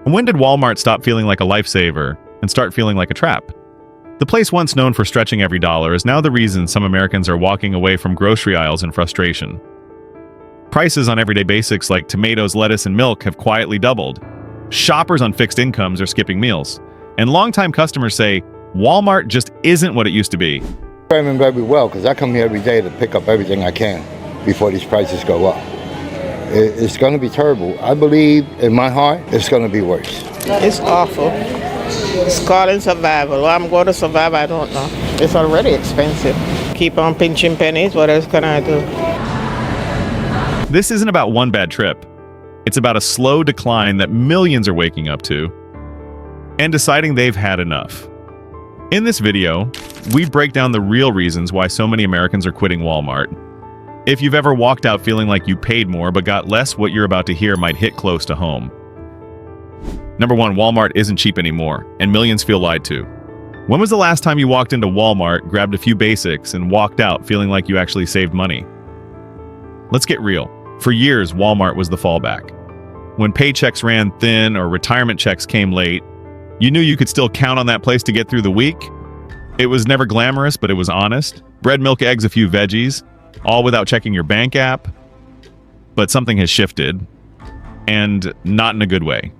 And when did Walmart stop feeling like a lifesaver and start feeling like a trap? The place once known for stretching every dollar is now the reason some Americans are walking away from grocery aisles in frustration. Prices on everyday basics like tomatoes, lettuce, and milk have quietly doubled. Shoppers on fixed incomes are skipping meals. And longtime customers say Walmart just isn't what it used to be. I remember very well because I come here every day to pick up everything I can before these prices go up. It's going to be terrible. I believe in my heart it's going to be worse. It's awful. It's calling survival. Well, I'm going to survive, I don't know. It's already expensive. Keep on pinching pennies. What else can I do? This isn't about one bad trip. It's about a slow decline that millions are waking up to and deciding they've had enough. In this video, we break down the real reasons why so many Americans are quitting Walmart. If you've ever walked out feeling like you paid more but got less, what you're about to hear might hit close to home. Number 1, Walmart isn't cheap anymore, and millions feel lied to. When was the last time you walked into Walmart, grabbed a few basics, and walked out feeling like you actually saved money? Let's get real. For years, Walmart was the fallback. When paychecks ran thin or retirement checks came late, you knew you could still count on that place to get through the week. It was never glamorous, but it was honest. Bread, milk, eggs, a few veggies, all without checking your bank app. But something has shifted, and not in a good way.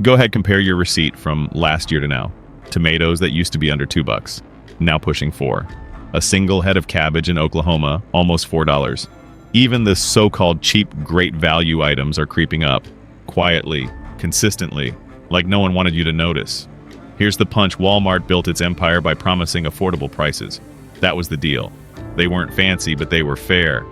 Go ahead, compare your receipt from last year to now. Tomatoes that used to be under $2, now pushing $4. A single head of cabbage in Oklahoma, almost $4. Even the so-called cheap, great value items are creeping up, quietly, consistently, like no one wanted you to notice. Here's the punch. Walmart built its empire by promising affordable prices. That was the deal. They weren't fancy, but they were fair.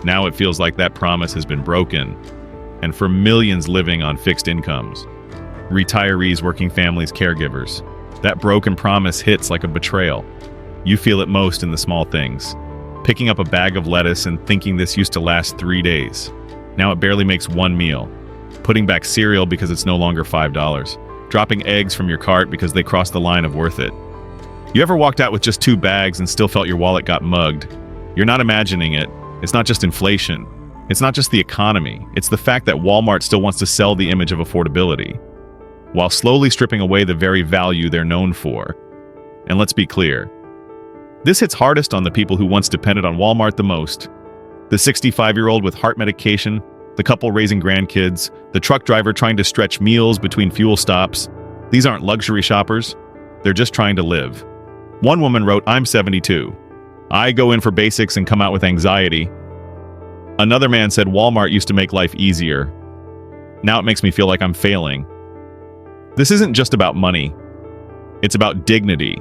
Now it feels like that promise has been broken. And for millions living on fixed incomes, retirees, working families, caregivers, that broken promise hits like a betrayal. You feel it most in the small things. Picking up a bag of lettuce and thinking this used to last 3 days. Now it barely makes one meal. Putting back cereal because it's no longer $5. Dropping eggs from your cart because they crossed the line of worth it. You ever walked out with just 2 bags and still felt your wallet got mugged? You're not imagining it. It's not just inflation. It's not just the economy. It's the fact that Walmart still wants to sell the image of affordability, while slowly stripping away the very value they're known for. And let's be clear. This hits hardest on the people who once depended on Walmart the most. The 65-year-old with heart medication, the couple raising grandkids, the truck driver trying to stretch meals between fuel stops. These aren't luxury shoppers. They're just trying to live. One woman wrote, "I'm 72. I go in for basics and come out with anxiety." Another man said, "Walmart used to make life easier. Now it makes me feel like I'm failing." This isn't just about money. It's about dignity,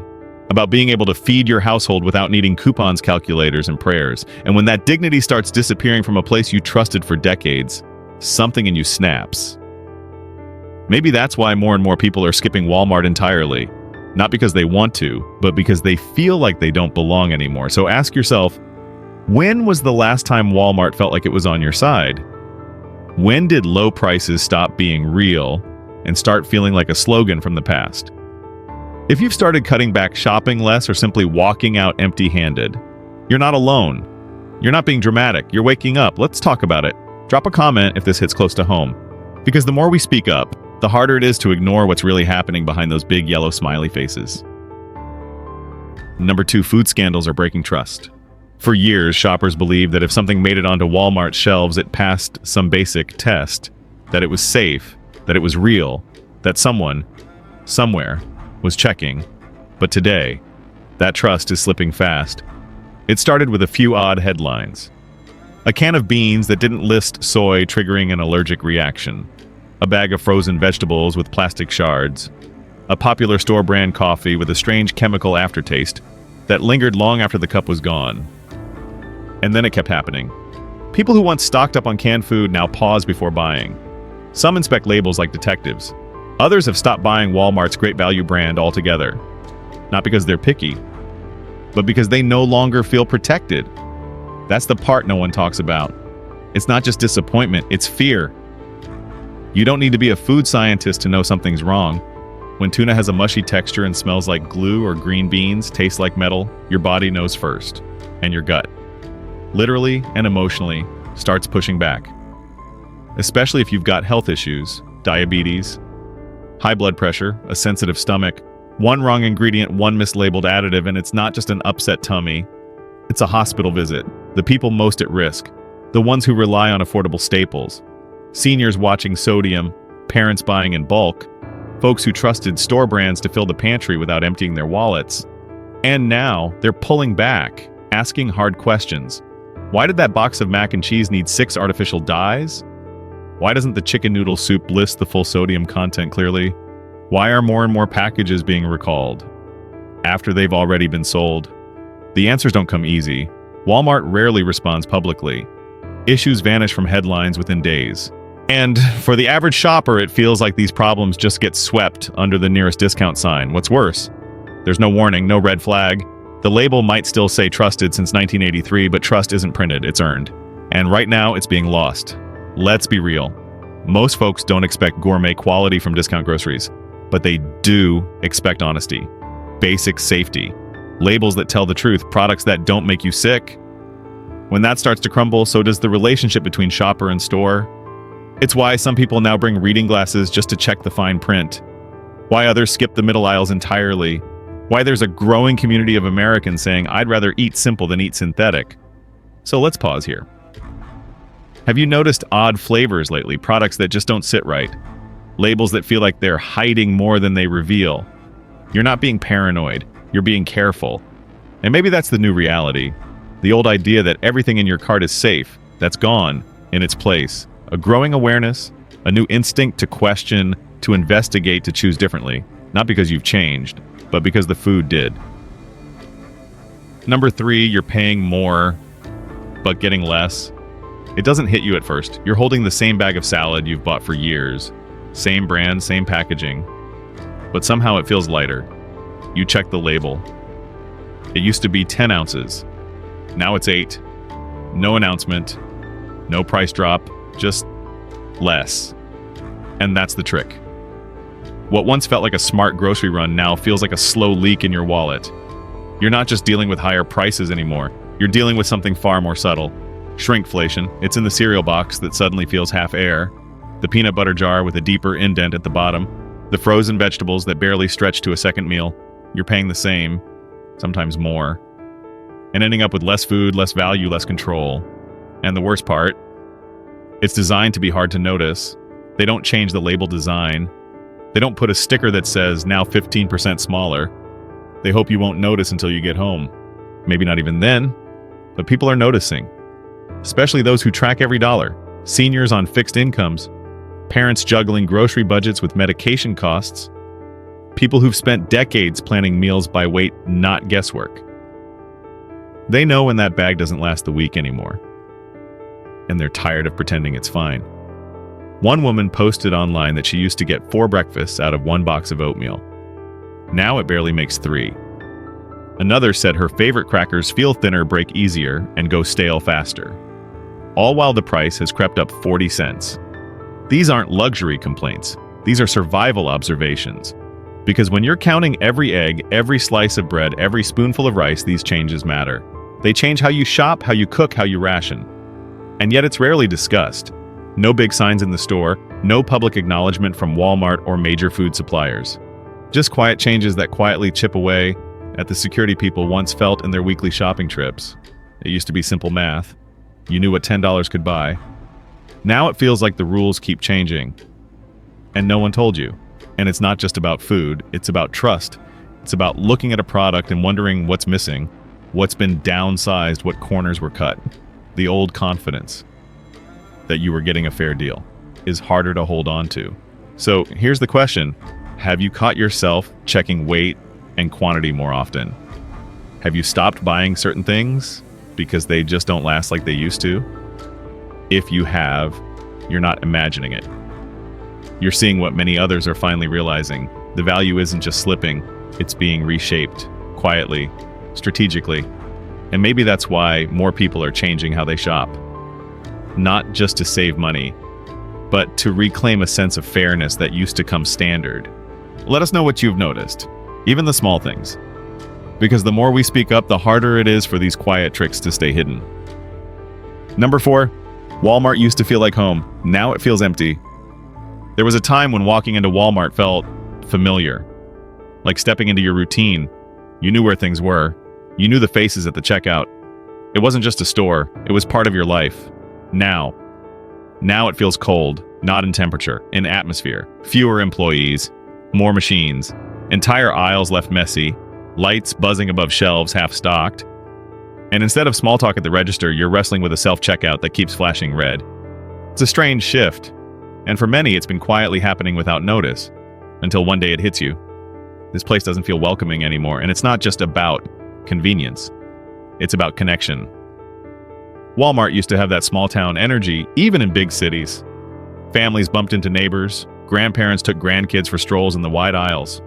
about being able to feed your household without needing coupons, calculators, and prayers. And when that dignity starts disappearing from a place you trusted for decades, something in you snaps. Maybe that's why more and more people are skipping Walmart entirely. Not because they want to, but because they feel like they don't belong anymore. So ask yourself, when was the last time Walmart felt like it was on your side? When did low prices stop being real and start feeling like a slogan from the past? If you've started cutting back, shopping less, or simply walking out empty-handed, you're not alone. You're not being dramatic. You're waking up. Let's talk about it. Drop a comment if this hits close to home. Because the more we speak up, the harder it is to ignore what's really happening behind those big yellow smiley faces. Number 2, food scandals are breaking trust. For years, shoppers believed that if something made it onto Walmart's shelves, it passed some basic test, that it was safe, that it was real, that someone, somewhere, was checking. But today, that trust is slipping fast. It started with a few odd headlines. A can of beans that didn't list soy triggering an allergic reaction. A bag of frozen vegetables with plastic shards. A popular store brand coffee with a strange chemical aftertaste that lingered long after the cup was gone. And then it kept happening. People who once stocked up on canned food now pause before buying. Some inspect labels like detectives. Others have stopped buying Walmart's great value brand altogether. Not because they're picky, but because they no longer feel protected. That's the part no one talks about. It's not just disappointment, it's fear. You don't need to be a food scientist to know something's wrong. When tuna has a mushy texture and smells like glue, or green beans taste like metal, your body knows first, and your gut, literally and emotionally, starts pushing back. Especially if you've got health issues, diabetes, High blood pressure, a sensitive stomach, one wrong ingredient, one mislabeled additive, and it's not just an upset tummy. It's a hospital visit. The people most at risk, the ones who rely on affordable staples, seniors watching sodium, parents buying in bulk, folks who trusted store brands to fill the pantry without emptying their wallets. And now they're pulling back, asking hard questions. Why did that box of mac and cheese need 6 artificial dyes? Why doesn't the chicken noodle soup list the full sodium content clearly? Why are more and more packages being recalled after they've already been sold? The answers don't come easy. Walmart rarely responds publicly. Issues vanish from headlines within days. And for the average shopper, it feels like these problems just get swept under the nearest discount sign. What's worse, there's no warning, no red flag. The label might still say trusted since 1983, but trust isn't printed, it's earned. And right now, it's being lost. Let's be real. Most folks don't expect gourmet quality from discount groceries, but they do expect honesty, basic safety, labels that tell the truth, products that don't make you sick. When that starts to crumble, so does the relationship between shopper and store. It's why some people now bring reading glasses just to check the fine print, why others skip the middle aisles entirely, why there's a growing community of Americans saying, I'd rather eat simple than eat synthetic. So let's pause here. Have you noticed odd flavors lately, products that just don't sit right? Labels that feel like they're hiding more than they reveal. You're not being paranoid, you're being careful. And maybe that's the new reality. The old idea that everything in your cart is safe, that's gone in its place. A growing awareness, a new instinct to question, to investigate, to choose differently. Not because you've changed, but because the food did. Number 3, you're paying more, but getting less. It doesn't hit you at first. You're holding the same bag of salad you've bought for years. Same brand, same packaging. But somehow it feels lighter. You check the label. It used to be 10 ounces. Now it's 8. No announcement. No price drop. Just less. And that's the trick. What once felt like a smart grocery run now feels like a slow leak in your wallet. You're not just dealing with higher prices anymore. You're dealing with something far more subtle. Shrinkflation. It's in the cereal box that suddenly feels half air. The peanut butter jar with a deeper indent at the bottom. The frozen vegetables that barely stretch to a second meal. You're paying the same, sometimes more. And ending up with less food, less value, less control. And the worst part, it's designed to be hard to notice. They don't change the label design. They don't put a sticker that says now 15% smaller. They hope you won't notice until you get home. Maybe not even then, but people are noticing. Especially those who track every dollar. Seniors on fixed incomes. Parents juggling grocery budgets with medication costs. People who've spent decades planning meals by weight, not guesswork. They know when that bag doesn't last the week anymore. And they're tired of pretending it's fine. One woman posted online that she used to get 4 breakfasts out of 1 box of oatmeal. Now it barely makes 3. Another said her favorite crackers feel thinner, break easier, and go stale faster. All while the price has crept up 40 cents. These aren't luxury complaints. These are survival observations. Because when you're counting every egg, every slice of bread, every spoonful of rice, these changes matter. They change how you shop, how you cook, how you ration. And yet it's rarely discussed. No big signs in the store, no public acknowledgement from Walmart or major food suppliers. Just quiet changes that quietly chip away at the security people once felt in their weekly shopping trips. It used to be simple math. You knew what $10 could buy. Now it feels like the rules keep changing. And no one told you. And it's not just about food, it's about trust. It's about looking at a product and wondering what's missing, what's been downsized, what corners were cut. The old confidence that you were getting a fair deal is harder to hold on to. So here's the question. Have you caught yourself checking weight and quantity more often? Have you stopped buying certain things because they just don't last like they used to? If you have, you're not imagining it. You're seeing what many others are finally realizing. The value isn't just slipping, it's being reshaped, quietly, strategically. And maybe that's why more people are changing how they shop. Not just to save money, but to reclaim a sense of fairness that used to come standard. Let us know what you've noticed, even the small things. Because the more we speak up, the harder it is for these quiet tricks to stay hidden. Number 4, Walmart used to feel like home. Now it feels empty. There was a time when walking into Walmart felt familiar, like stepping into your routine. You knew where things were. You knew the faces at the checkout. It wasn't just a store, it was part of your life. Now it feels cold, not in temperature, in atmosphere. Fewer employees, more machines, entire aisles left messy, lights buzzing above shelves half stocked. And instead of small talk at the register, you're wrestling with a self-checkout that keeps flashing red. It's a strange shift, and for many it's been quietly happening without notice, until one day it hits you. This place doesn't feel welcoming anymore, and it's not just about convenience. It's about connection. Walmart used to have that small-town energy, even in big cities. Families bumped into neighbors, grandparents took grandkids for strolls in the wide aisles.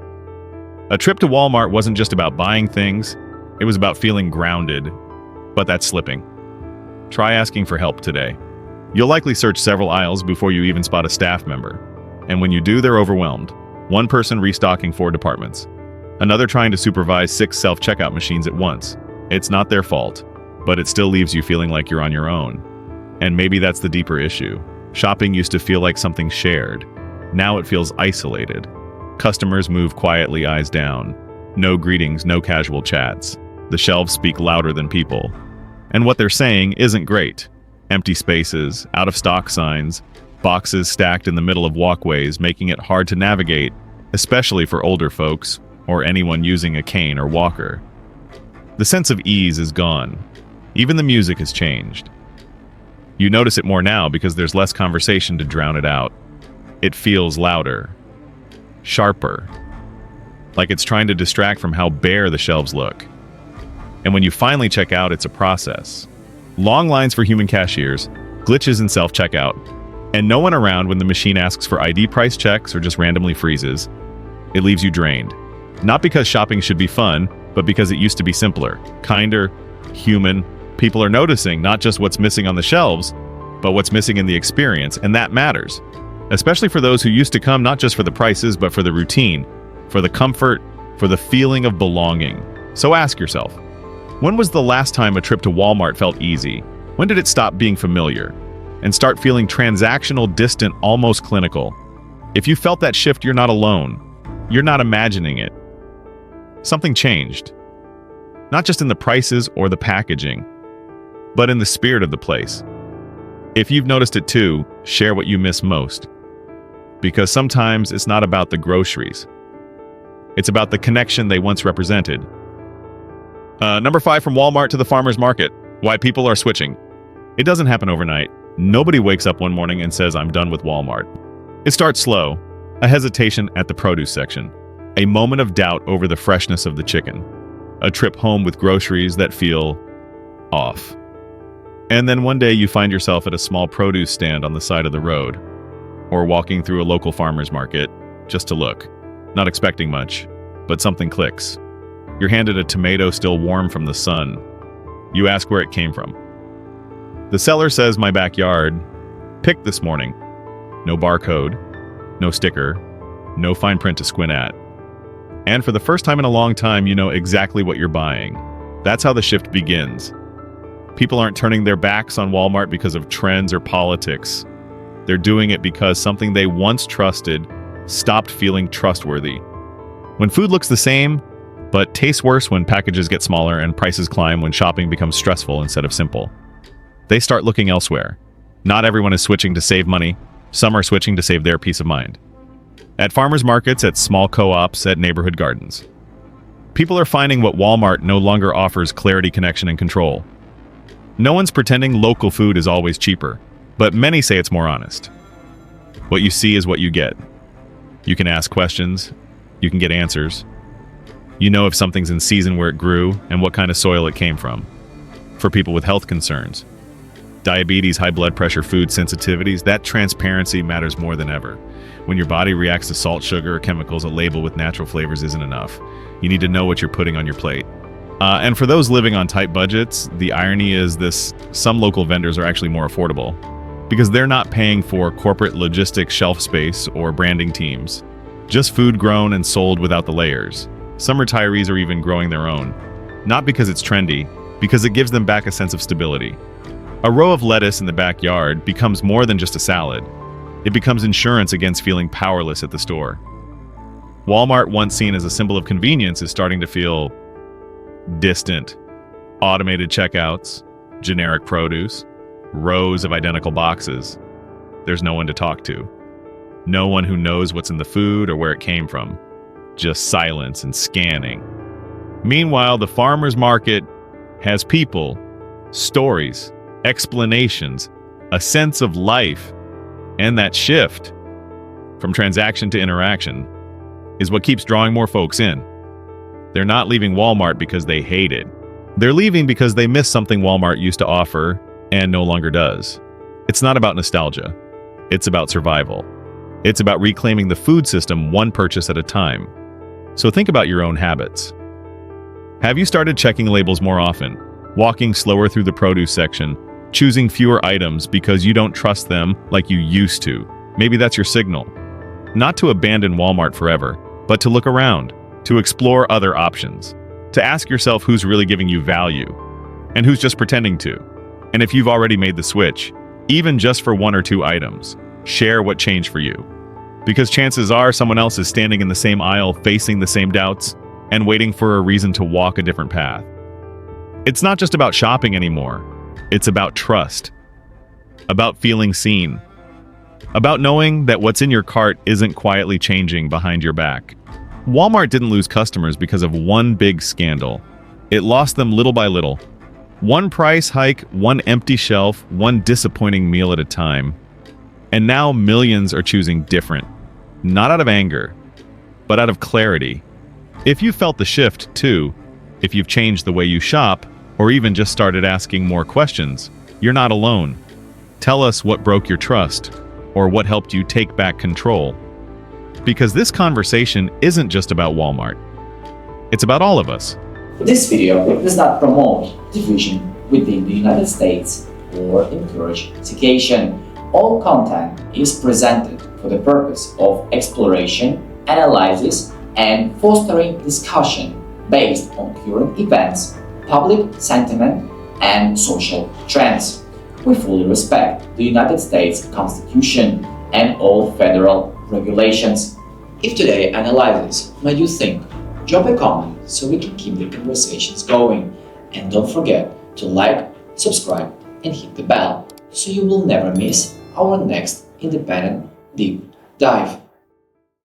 A trip to Walmart wasn't just about buying things, it was about feeling grounded. But that's slipping. Try asking for help today. You'll likely search several aisles before you even spot a staff member. And when you do, they're overwhelmed. One person restocking 4 departments. Another trying to supervise 6 self-checkout machines at once. It's not their fault, but it still leaves you feeling like you're on your own. And maybe that's the deeper issue. Shopping used to feel like something shared. Now it feels isolated. Customers move quietly, eyes down. No greetings, no casual chats. The shelves speak louder than people. And what they're saying isn't great. Empty spaces, out-of-stock signs, boxes stacked in the middle of walkways, making it hard to navigate, especially for older folks or anyone using a cane or walker. The sense of ease is gone. Even the music has changed. You notice it more now because there's less conversation to drown it out. It feels louder, sharper, like it's trying to distract from how bare the shelves look. And when you finally check out, it's a process. Long lines for human cashiers, glitches in self-checkout, and no one around when the machine asks for ID price checks or just randomly freezes. It leaves you drained. Not because shopping should be fun, but because it used to be simpler, kinder, human. People are noticing not just what's missing on the shelves, but what's missing in the experience, and that matters. Especially for those who used to come not just for the prices, but for the routine, for the comfort, for the feeling of belonging. So ask yourself, when was the last time a trip to Walmart felt easy? When did it stop being familiar and start feeling transactional, distant, almost clinical? If you felt that shift, you're not alone. You're not imagining it. Something changed. Not just in the prices or the packaging, but in the spirit of the place. If you've noticed it too, share what you miss most. Because sometimes it's not about the groceries. It's about the connection they once represented. Number 5, from Walmart to the farmer's market. Why people are switching. It doesn't happen overnight. Nobody wakes up one morning and says, I'm done with Walmart. It starts slow. A hesitation at the produce section. A moment of doubt over the freshness of the chicken. A trip home with groceries that feel off. And then one day you find yourself at a small produce stand on the side of the road, or walking through a local farmer's market just to look, not expecting much, but something clicks. You're handed a tomato still warm from the sun. You ask where it came from. The seller says, my backyard, picked this morning. No barcode, no sticker, no fine print to squint at. And for the first time in a long time, you know exactly what you're buying. That's how the shift begins. People aren't turning their backs on Walmart because of trends or politics. They're doing it because something they once trusted stopped feeling trustworthy. When food looks the same, but tastes worse when packages get smaller and prices climb when shopping becomes stressful instead of simple, they start looking elsewhere. Not everyone is switching to save money. Some are switching to save their peace of mind. At farmers markets, at small co-ops, at neighborhood gardens. People are finding what Walmart no longer offers: clarity, connection, and control. No one's pretending local food is always cheaper, but many say it's more honest. What you see is what you get. You can ask questions. You can get answers. You know if something's in season, where it grew, and what kind of soil it came from. For people with health concerns, diabetes, high blood pressure, food sensitivities, that transparency matters more than ever. When your body reacts to salt, sugar, or chemicals, a label with natural flavors isn't enough. You need to know what you're putting on your plate. And for those living on tight budgets, the irony is this: some local vendors are actually more affordable because they're not paying for corporate logistics, shelf space, or branding teams. Just food grown and sold without the layers. Some retirees are even growing their own. Not because it's trendy, because it gives them back a sense of stability. A row of lettuce in the backyard becomes more than just a salad. It becomes insurance against feeling powerless at the store. Walmart, once seen as a symbol of convenience, is starting to feel distant. Automated checkouts, generic produce, rows of identical boxes. There's no one to talk to. No one who knows what's in the food or where it came from. Just silence and scanning. Meanwhile, the farmer's market has people, stories, explanations, a sense of life, and that shift from transaction to interaction is what keeps drawing more folks in. They're not leaving Walmart because they hate it. They're leaving because they miss something Walmart used to offer and no longer does. It's not about nostalgia. It's about survival. It's about reclaiming the food system one purchase at a time. So think about your own habits. Have you started checking labels more often, walking slower through the produce section, choosing fewer items because you don't trust them like you used to? Maybe that's your signal. Not to abandon Walmart forever, but to look around, to explore other options, to ask yourself who's really giving you value and who's just pretending to. And if you've already made the switch, even just for 1 or 2 items, share what changed for you. Because chances are someone else is standing in the same aisle, facing the same doubts, and waiting for a reason to walk a different path. It's not just about shopping anymore. It's about trust, about feeling seen, about knowing that what's in your cart isn't quietly changing behind your back. Walmart didn't lose customers because of one big scandal. It lost them little by little. One price hike, one empty shelf, one disappointing meal at a time. And now millions are choosing different. Not out of anger, but out of clarity. If you felt the shift, too, if you've changed the way you shop, or even just started asking more questions, you're not alone. Tell us what broke your trust, or what helped you take back control. Because this conversation isn't just about Walmart. It's about all of us. This video does not promote division within the United States or encourage segregation. All content is presented for the purpose of exploration, analysis, and fostering discussion based on current events, public sentiment, and social trends. We fully respect the United States Constitution and all federal regulations. If today's analysis made you think, drop a comment so we can keep the conversations going. And don't forget to like, subscribe, and hit the bell so you will never miss our next independent deep dive.